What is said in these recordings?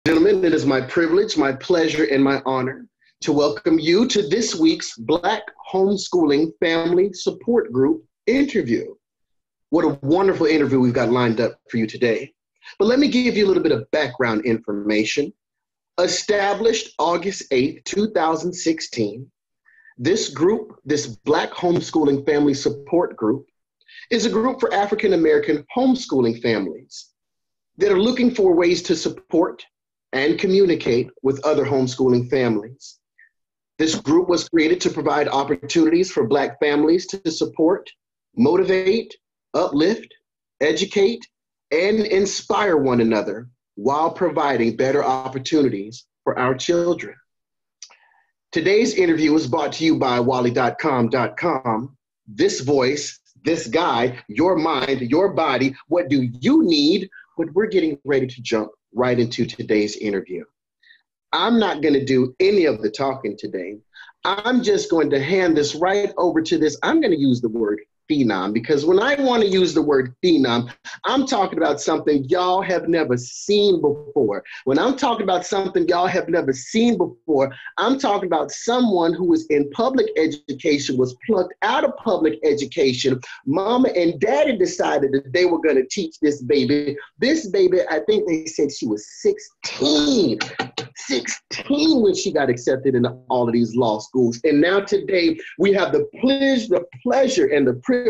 Gentlemen, it is my privilege, my pleasure, and my honor to welcome you to this week's Black Homeschooling Family Support Group interview. What a wonderful interview we've got lined up for you today. But let me give you a little bit of background information. Established August 8th, 2016, this group, this Black Homeschooling Family Support Group, is a group for African American homeschooling families that are looking for ways to support and communicate with other homeschooling families. This group was created to provide opportunities for Black families to support, motivate, uplift, educate, and inspire one another while providing better opportunities for our children. Today's interview is brought to you by Wally.com. This voice, this guy, your mind, your body, what do you need? But we're getting ready to jump right into today's interview. I'm not going to do any of the talking today. I'm just going to hand this right over to this. I'm going to use the word phenom, because when I want to use the word phenom, I'm talking about something y'all have never seen before. When I'm talking about something y'all have never seen before, I'm talking about someone who was in public education, was plucked out of public education. Mama and daddy decided that they were going to teach this baby. This baby, I think they said she was 16 when she got accepted into all of these law schools. And now today we have the pleasure and the privilege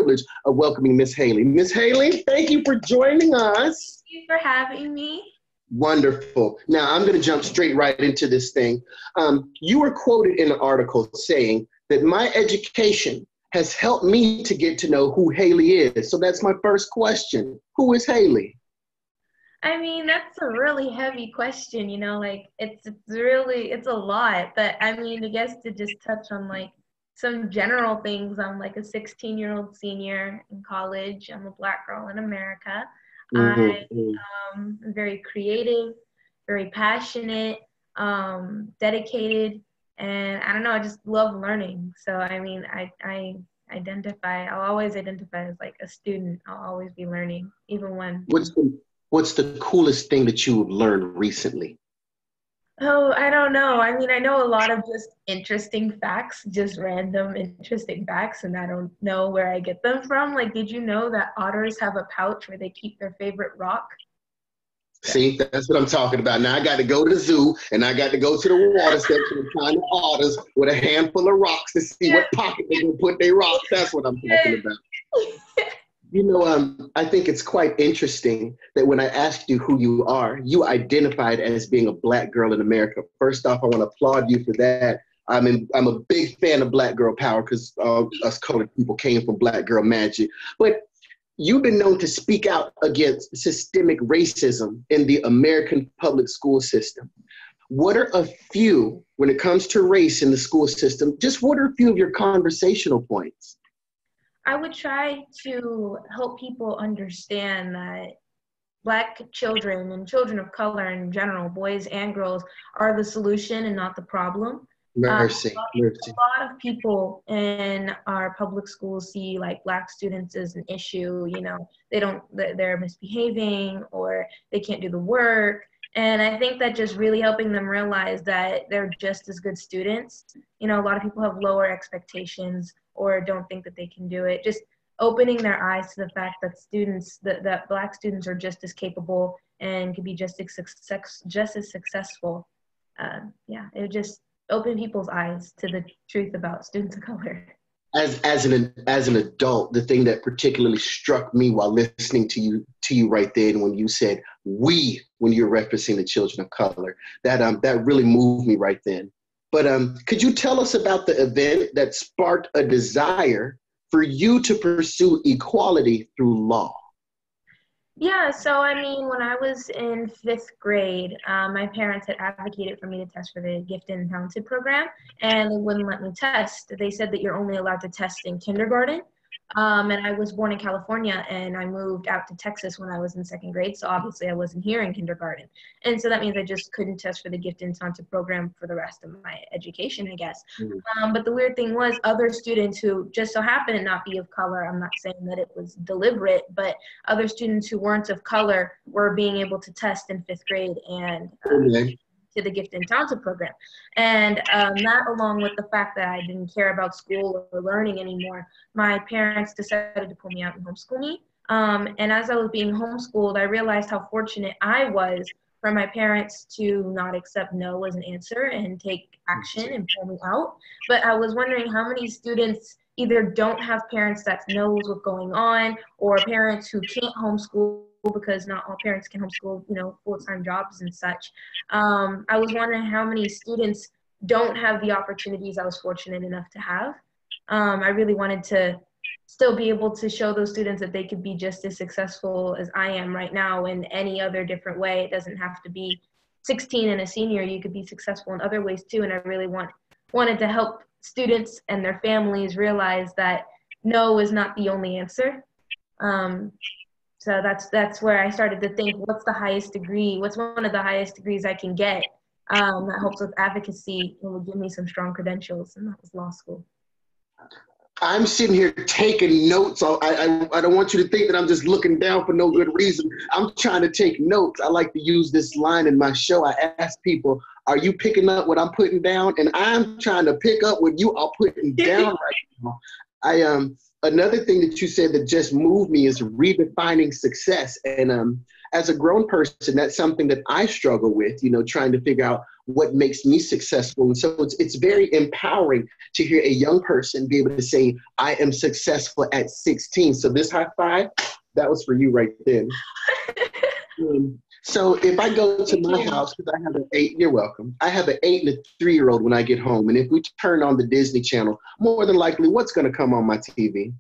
of welcoming Miss Haley. Miss Haley, thank you for joining us. Thank you for having me. Wonderful. Now I'm going to jump straight right into this thing. You were quoted in an article saying that my education has helped me to get to know who Haley is. So that's my first question. Who is Haley? I mean, that's a really heavy question, it's a lot, but I mean, I guess to just touch on like some general things, I'm like a 16-year-old senior in college. I'm a Black girl in America. I'm very creative, very passionate, dedicated, and I don't know, I just love learning. So, I mean, I'll always identify as like a student. I'll always be learning, even when. What's the coolest thing that you've learned recently? Oh, I don't know. I mean, I know a lot of just interesting facts, just random interesting facts, and I don't know where I get them from. Like, did you know that otters have a pouch where they keep their favorite rock? See, that's what I'm talking about. Now I got to go to the zoo and I got to go to the water section and find the otters with a handful of rocks to see what pocket they're going to put their rocks. That's what I'm talking about. I think it's quite interesting that when I asked you who you are, you identified as being a Black girl in America. First off, I want to applaud you for that. I'm a big fan of Black girl power because us colored people came from Black girl magic. But you've been known to speak out against systemic racism in the American public school system. What are a few, when it comes to race in the school system, just what are a few of your conversational points? I would try to help people understand that Black children and children of color in general, boys and girls, are the solution and not the problem. Mercy. A lot of people in our public schools see like Black students as an issue. They're misbehaving or they can't do the work. And I think that just really helping them realize that they're just as good students. A lot of people have lower expectations or don't think that they can do it. Just opening their eyes to the fact that that Black students are just as capable and can be just as successful. It would just open people's eyes to the truth about students of color. As an adult, the thing that particularly struck me while listening to you right then when you said "we" when you're referencing the children of color, that really moved me right then. But could you tell us about the event that sparked a desire for you to pursue equality through law? Yeah, so I mean, when I was in 5th grade, my parents had advocated for me to test for the Gifted and Talented program, and they wouldn't let me test. They said that you're only allowed to test in kindergarten. And I was born in California, and I moved out to Texas when I was in second grade. So obviously I wasn't here in kindergarten. And so that means I just couldn't test for the gifted and talented program for the rest of my education, I guess. But the weird thing was other students who just so happened to not be of color, I'm not saying that it was deliberate, but other students who weren't of color were being able to test in fifth grade and to the gifted and talented program. And that, along with the fact that I didn't care about school or learning anymore, my parents decided to pull me out and homeschool me. And as I was being homeschooled, I realized how fortunate I was for my parents to not accept no as an answer and take action and pull me out. But I was wondering how many students either don't have parents that knows what's going on, or parents who can't homeschool because not all parents can homeschool, full-time jobs and such. I was wondering how many students don't have the opportunities I was fortunate enough to have. I really wanted to still be able to show those students that they could be just as successful as I am right now in any other different way. It doesn't have to be 16 and a senior. You could be successful in other ways too. And I really wanted to help students and their families realize that no is not the only answer. So that's where I started to think, what's the highest degree? What's one of the highest degrees I can get that helps with advocacy and will give me some strong credentials? And that was law school. I'm sitting here taking notes. I don't want you to think that I'm just looking down for no good reason. I'm trying to take notes. I like to use this line in my show. I ask people, are you picking up what I'm putting down? And I'm trying to pick up what you are putting down right now. Another thing that you said that just moved me is redefining success. And as a grown person, that's something that I struggle with, trying to figure out what makes me successful. And so it's very empowering to hear a young person be able to say, I am successful at 16. So this high five, that was for you right then. So if I go to my house, because I have you're welcome. I have an 8 and a 3-year-old when I get home. And if we turn on the Disney Channel, more than likely, what's going to come on my TV?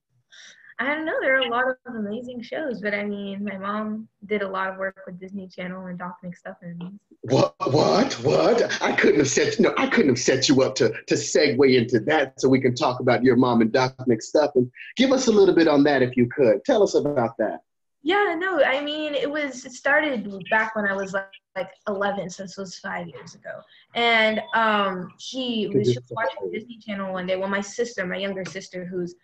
I don't know. There are a lot of amazing shows, but I mean, my mom did a lot of work with Disney Channel and Doc McStuffins. What? I couldn't have set you up to segue into that so we can talk about your mom and Doc McStuffins. Give us a little bit on that if you could. Tell us about that. Yeah, no, I mean, it started back when I was like 11, so this was 5 years ago. And she was watching Disney Channel one day. Well, my younger sister, who's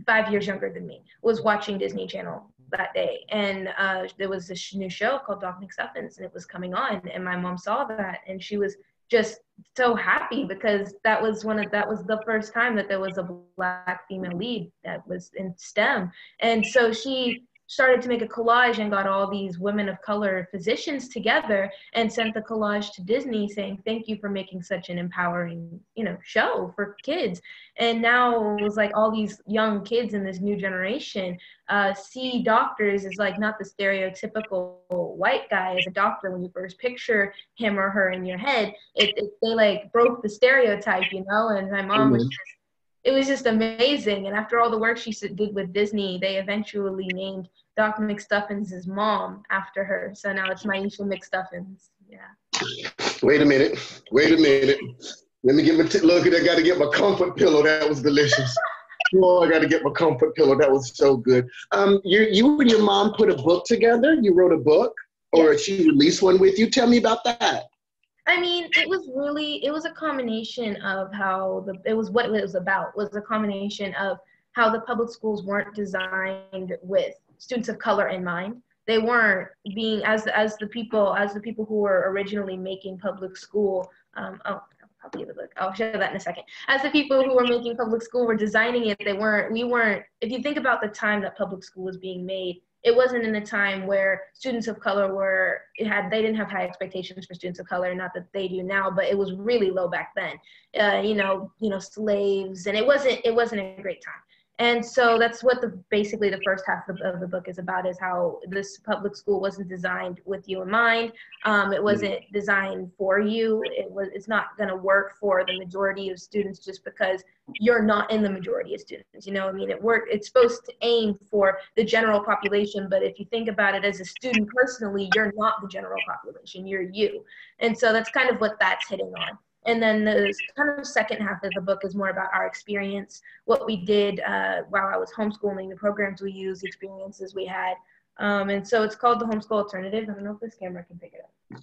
5 years younger than me, was watching Disney Channel that day. And there was this new show called Doc McStuffins, and it was coming on. And my mom saw that, and she was just so happy because that was the first time that there was a Black female lead that was in STEM. And so she started to make a collage and got all these women of color physicians together and sent the collage to Disney saying, thank you for making such an empowering, show for kids. And now it was like all these young kids in this new generation see doctors as like not the stereotypical white guy as a doctor when you first picture him or her in your head. They like broke the stereotype, and my mom was it was just amazing. And after all the work she did with Disney, they eventually named Doc McStuffins' mom after her. So now it's Maisha McStuffins. Yeah. Wait a minute. Let me look at I got to get my comfort pillow. That was delicious. Oh, I got to get my comfort pillow. That was so good. You and your mom put a book together? You wrote a book? Or she released one with you? Tell me about that. I mean, it was a combination of how it was a combination of how the public schools weren't designed with students of color in mind. They weren't being as the people who were originally making public school. I'll give the book. I'll show that in a second. As the people who were making public school were designing it, we weren't. If you think about the time that public school was being made, it wasn't in a time where students of color they didn't have high expectations for students of color, not that they do now, but it was really low back then. Slaves, and it wasn't a great time. And so that's what basically the first half of the book is about, is how this public school wasn't designed with you in mind. It wasn't designed for you. It's not going to work for the majority of students just because you're not in the majority of students. It's supposed to aim for the general population, but if you think about it as a student personally, you're not the general population, you're you. And so that's kind of what that's hitting on. And then the kind of second half of the book is more about our experience, what we did while I was homeschooling, the programs we used, the experiences we had. And so it's called The Homeschool Alternative. I don't know if this camera can pick it up, but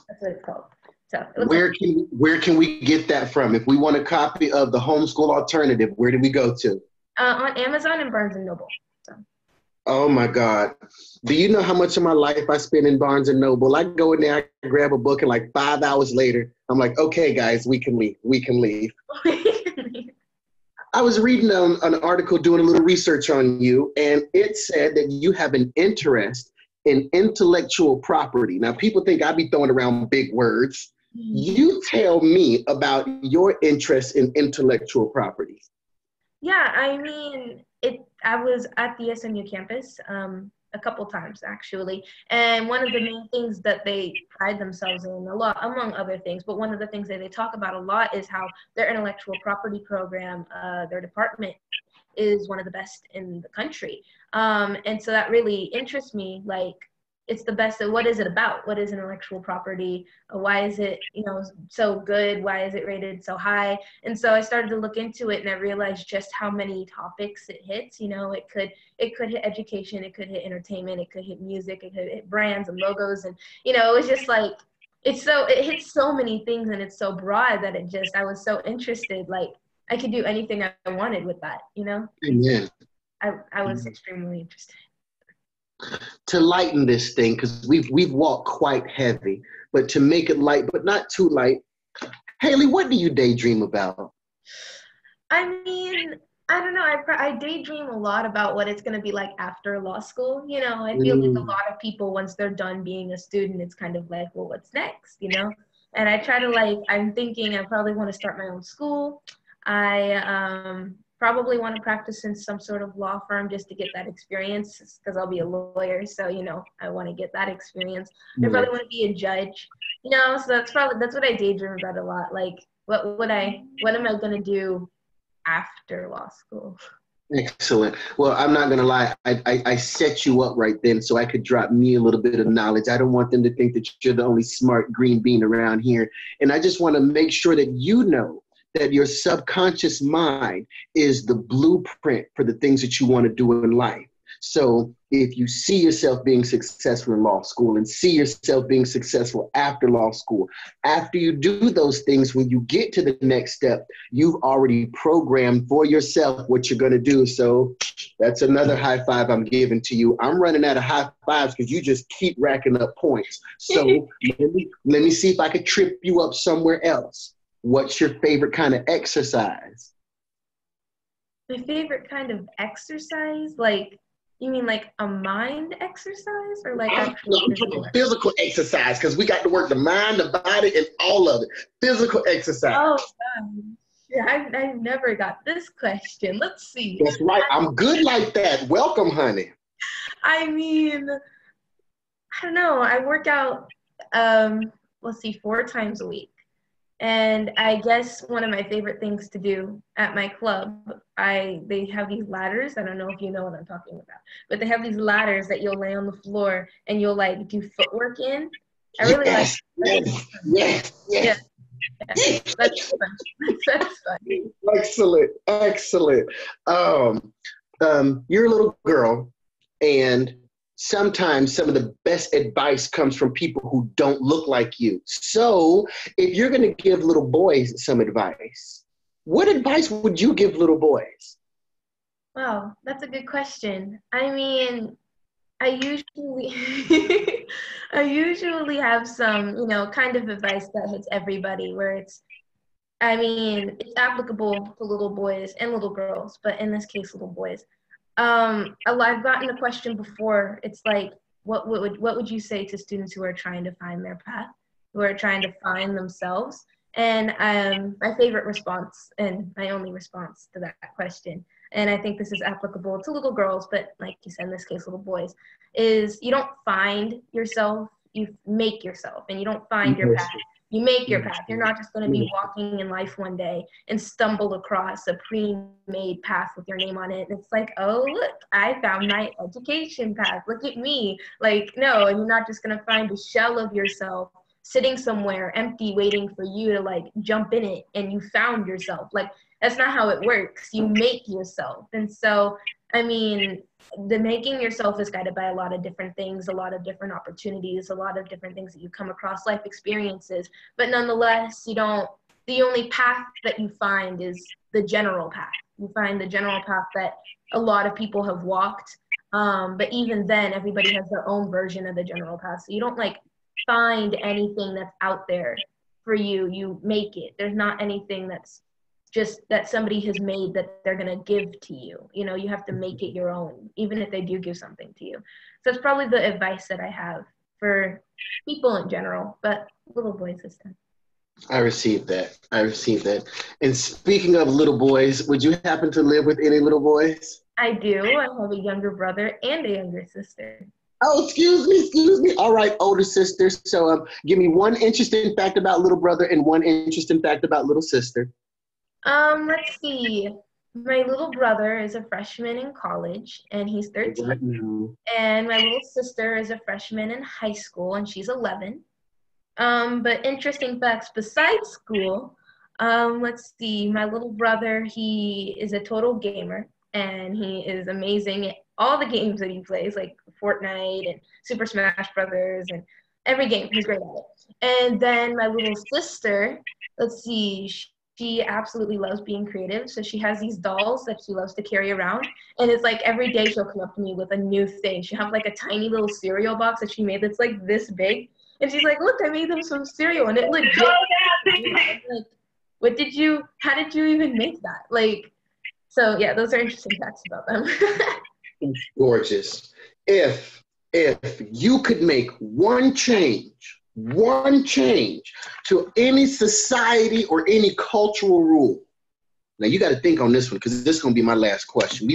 that's what it's called. So where can we get that from? If we want a copy of The Homeschool Alternative, where do we go to? On Amazon and Barnes and Noble. So. Oh my God. Do you know how much of my life I spend in Barnes and Noble? I go in there, I grab a book, and like 5 hours later, I'm like, okay, guys, we can leave. We can leave. I was reading an article doing a little research on you, and it said that you have an interest in intellectual property. Now, people think I be throwing around big words. You tell me about your interest in intellectual property. Yeah, I mean, I was at the SMU campus a couple times, actually. And one of the main things that they pride themselves in a lot, among other things, but one of the things that they talk about a lot is how their intellectual property program, their department, is one of the best in the country. And so that really interests me. Like, it's the best. So what is it about? What is intellectual property? Why is it, so good? Why is it rated so high? And so I started to look into it, and I realized just how many topics it hits. It could hit education, it could hit entertainment, it could hit music, it could hit brands and logos, and it was just like it hits so many things, and it's so broad that I was so interested. Like, I could do anything I wanted with that. Amen. I was extremely interested. To lighten this thing, because we've walked quite heavy, but to make it light, but not too light. Haley, what do you daydream about? I mean, I don't know. I daydream a lot about what it's going to be like after law school. I feel like a lot of people, once they're done being a student, it's kind of like, well, what's next, And I try to I'm thinking I probably want to start my own school. I probably want to practice in some sort of law firm just to get that experience, because I'll be a lawyer. So, I want to get that experience. I probably want to be a judge, so that's what I daydream about a lot. Like, what am I going to do after law school? Excellent. Well, I'm not going to lie. I set you up right then so I could drop me a little bit of knowledge. I don't want them to think that you're the only smart green bean around here. And I just want to make sure that you know that your subconscious mind is the blueprint for the things that you want to do in life. So if you see yourself being successful in law school and see yourself being successful after law school, after you do those things, when you get to the next step, you've already programmed for yourself what you're going to do. So that's another high five I'm giving to you. I'm running out of high fives because you just keep racking up points. So let me see if I could trip you up somewhere else. What's your favorite kind of exercise? My favorite kind of exercise? Like, you mean like a mind exercise, or like actual physical exercise? Because we got to work the mind, the body, and all of it. Physical exercise. Oh, yeah, I never got this question. Let's see. That's right. I'm good like that. Welcome, honey. I mean, I don't know. I work out, 4 times a week. And I guess one of my favorite things to do at my club, they have these ladders. I don't know if you know what I'm talking about, but they have these ladders that you'll lay on the floor and you'll do footwork in. I really like. Yes. Yeah. That's fun. That's fun. Excellent. You're a little girl, and sometimes some of the best advice comes from people who don't look like you. So if you're going to give little boys some advice, what advice would you give little boys? Wow, that's a good question. I mean, I usually have some, kind of advice that hits everybody, where it's applicable to little boys and little girls, but in this case, little boys. I've gotten a question before. It's like, what would you say to students who are trying to find their path, who are trying to find themselves? And my favorite response, and my only response to that question, and I think this is applicable to little girls, but like you said, in this case, little boys, is you don't find yourself, you make yourself, and you don't find your path. You make your path. You're not just going to be walking in life one day and stumble across a pre-made path with your name on it. And it's like, oh, look, I found my education path. Look at me. Like, no, and you're not just going to find a shell of yourself sitting somewhere empty waiting for you to like jump in it and you found yourself. Like, that's not how it works. You make yourself. And so, I mean, the making yourself is guided by a lot of different things, a lot of different opportunities, a lot of different things that you come across, life experiences. But nonetheless, the only path that you find is the general path. You find the general path that a lot of people have walked. But even then, everybody has their own version of the general path. So you don't like find anything that's out there for you. You make it. There's not anything that's just that somebody has made that they're going to give to you. You know, you have to make it your own, even if they do give something to you. So it's probably the advice that I have for people in general, but little boys this time. I received that. And speaking of little boys, would you happen to live with any little boys? I do. I have a younger brother and a younger sister. Oh, excuse me. All right, older sister. So give me one interesting fact about little brother and one interesting fact about little sister. Let's see. My little brother is a freshman in college, and he's 13. And my little sister is a freshman in high school, and she's 11. But interesting facts besides school, let's see. My little brother, he is a total gamer, and he is amazing at all the games that he plays, like Fortnite and Super Smash Brothers, and every game. He's great at it. And then my little sister, let's see. She absolutely loves being creative. So she has these dolls that she loves to carry around. And it's like every day she'll come up to me with a new thing. She'll have like a tiny little cereal box that she made that's like this big. And she's like, look, I made them some cereal. And it legit. Like, how did you even make that? Like, so yeah, those are interesting facts about them. Gorgeous. If you could make one change to any society or any cultural rule. Now you got to think on this one because this is going to be my last question.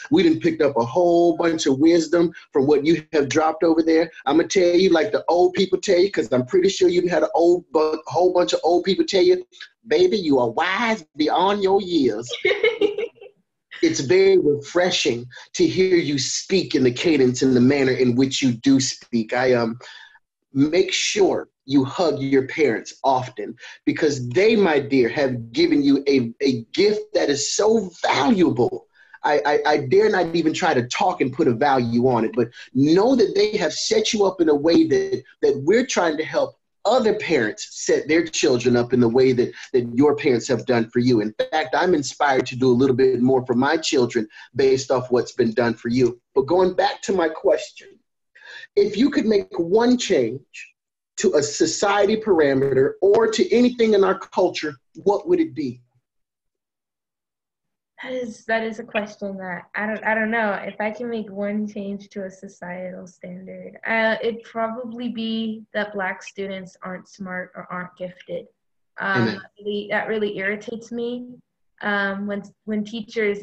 We done picked up a whole bunch of wisdom from what you have dropped over there. I'm going to tell you like the old people tell you, because I'm pretty sure you had a whole bunch of old people tell you, baby, you are wise beyond your years. It's very refreshing to hear you speak in the cadence and the manner in which you do speak. Make sure you hug your parents often because they, my dear, have given you a gift that is so valuable. I dare not even try to talk and put a value on it, but know that they have set you up in a way that we're trying to help other parents set their children up in the way that your parents have done for you. In fact, I'm inspired to do a little bit more for my children based off what's been done for you. But going back to my question, if you could make one change to a society parameter or to anything in our culture, what would it be? That is a question that I don't know. If I can make one change to a societal standard, it'd probably be that Black students aren't smart or aren't gifted. That really irritates me. When teachers,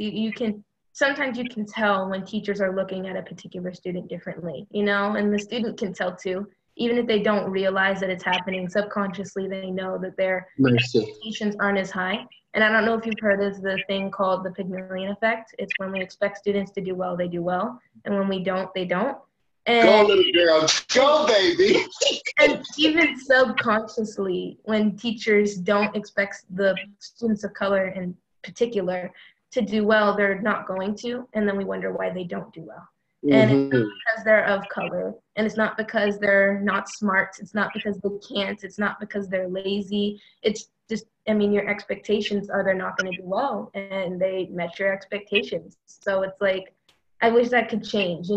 sometimes you can tell when teachers are looking at a particular student differently, and the student can tell too. Even if they don't realize that it's happening, subconsciously they know that their expectations aren't as high. And I don't know if you've heard of the thing called the Pygmalion effect. It's when we expect students to do well, they do well. And when we don't, they don't. And, go, little girl. Go, baby. And even subconsciously, when teachers don't expect the students of color in particular to do well, they're not going to. And then we wonder why they don't do well. And it's not because they're of color, and it's not because they're not smart, it's not because they can't, it's not because they're lazy, it's just, your expectations are they're not going to do well, and they met your expectations. So it's like, I wish that could change,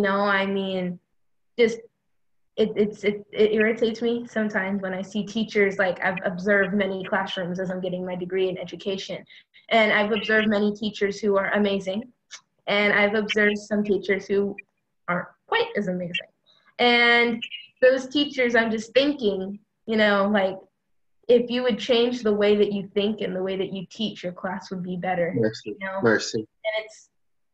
just, it irritates me sometimes when I see teachers, like I've observed many classrooms as I'm getting my degree in education, and I've observed many teachers who are amazing, and I've observed some teachers who aren't quite as amazing. And those teachers, I'm just thinking, like, if you would change the way that you think and the way that you teach, your class would be better. Mercy. And it's,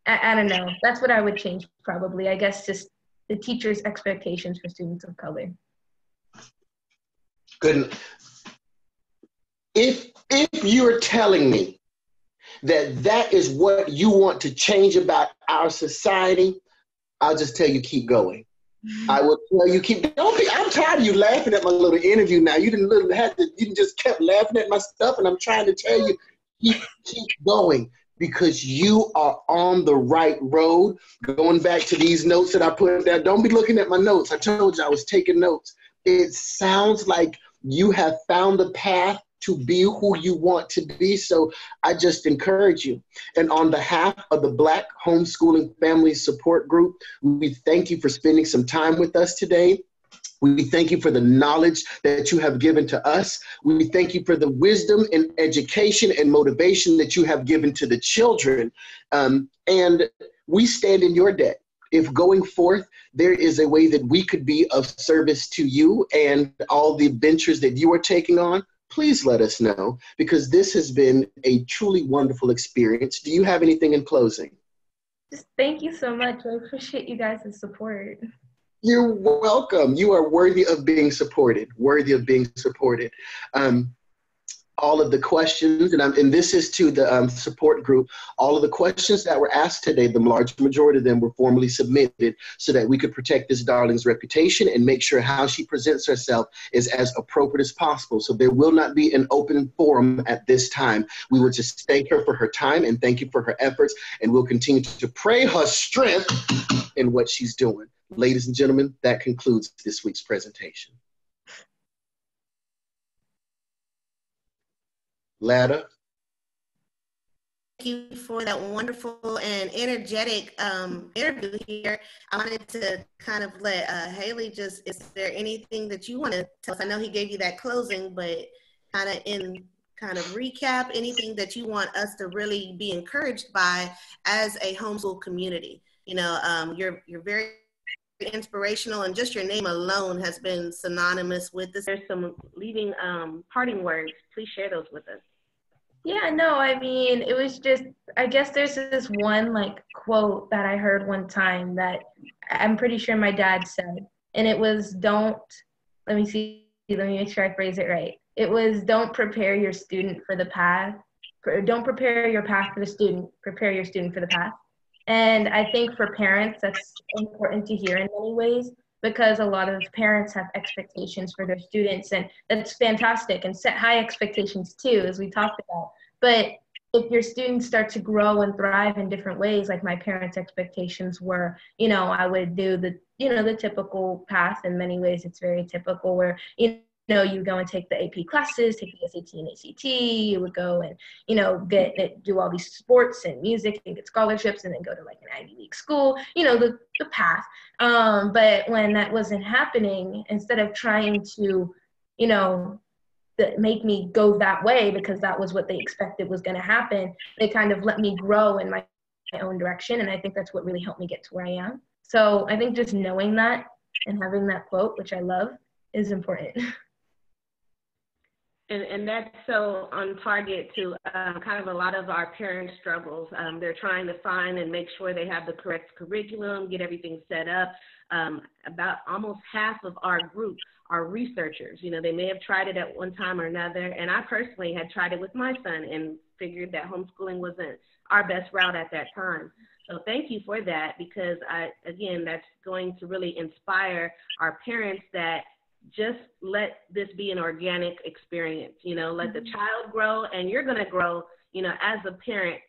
I don't know, that's what I would change probably. I guess just the teachers' expectations for students of color. Good. If you're telling me that is what you want to change about our society, I'll just tell you, keep going. I will tell you, don't be, I'm tired of you laughing at my little interview now. You you didn't just kept laughing at my stuff, and I'm trying to tell you, keep going, because you are on the right road. Going back to these notes that I put there, don't be looking at my notes. I told you I was taking notes. It sounds like you have found the path to be who you want to be. So I just encourage you. And on behalf of the Black Homeschooling Family Support Group, we thank you for spending some time with us today. We thank you for the knowledge that you have given to us. We thank you for the wisdom and education and motivation that you have given to the children. And we stand in your debt. If going forth, there is a way that we could be of service to you and all the ventures that you are taking on, please let us know, because this has been a truly wonderful experience. Do you have anything in closing? Just thank you so much. I appreciate you guys' support. You're welcome. You are worthy of being supported, worthy of being supported. All of the questions, and this is to the support group, all of the questions that were asked today, the large majority of them were formally submitted so that we could protect this darling's reputation and make sure how she presents herself is as appropriate as possible. So there will not be an open forum at this time. We would just thank her for her time and thank you for her efforts, and we'll continue to pray her strength in what she's doing. Ladies and gentlemen, that concludes this week's presentation. Ladder. Thank you for that wonderful and energetic interview here. I wanted to kind of let Haley is there anything that you want to tell us? I know he gave you that closing, but kind of recap, anything that you want us to really be encouraged by as a homeschool community. You know, you're very inspirational, and just your name alone has been synonymous with this. There's some leading parting words. Please share those with us. Yeah, no, I mean, it was just, I guess there's this one like quote that I heard one time that I'm pretty sure my dad said, and it was let me make sure I phrase it right. It was, don't prepare your student for the path. Don't prepare your path for the student, prepare your student for the path. And I think for parents, that's important to hear in many ways, because a lot of parents have expectations for their students, and that's fantastic, and set high expectations too, as we talked about. But if your students start to grow and thrive in different ways, like my parents' expectations were, you know, I would do the typical path. In many ways, it's very typical where, you know, you go and take the AP classes, take the SAT and ACT, you would go and, you know, do all these sports and music and get scholarships and then go to like an Ivy League school, you know, the path. But when that wasn't happening, instead of trying to, you know, make me go that way because that was what they expected was going to happen, they kind of let me grow in my own direction. And I think that's what really helped me get to where I am. So I think just knowing that and having that quote, which I love, is important. And that's so on target to kind of a lot of our parents' struggles. They're trying to find and make sure they have the correct curriculum, get everything set up. About almost half of our group are researchers. You know, they may have tried it at one time or another. And I personally had tried it with my son and figured that homeschooling wasn't our best route at that time. So thank you for that, because again, that's going to really inspire our parents that just let this be an organic experience, you know, let the child grow, and you're going to grow, you know, as a parent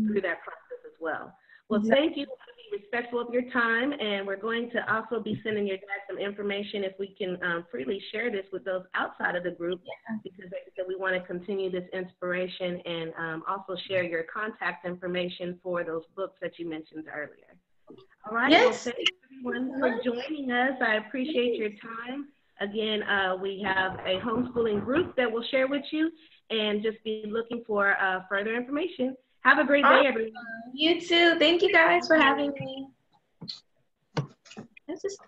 through that process as well. Well, thank you. Be respectful of your time, and we're going to also be sending your dad some information if we can freely share this with those outside of the group, because like I said, we want to continue this inspiration and also share your contact information for those books that you mentioned earlier. All right. Yes. Well, thank everyone for joining us. I appreciate your time. Again, we have a homeschooling group that will share with you, and just be looking for further information. Have a great day, everyone. You too. Thank you guys for having me. That's just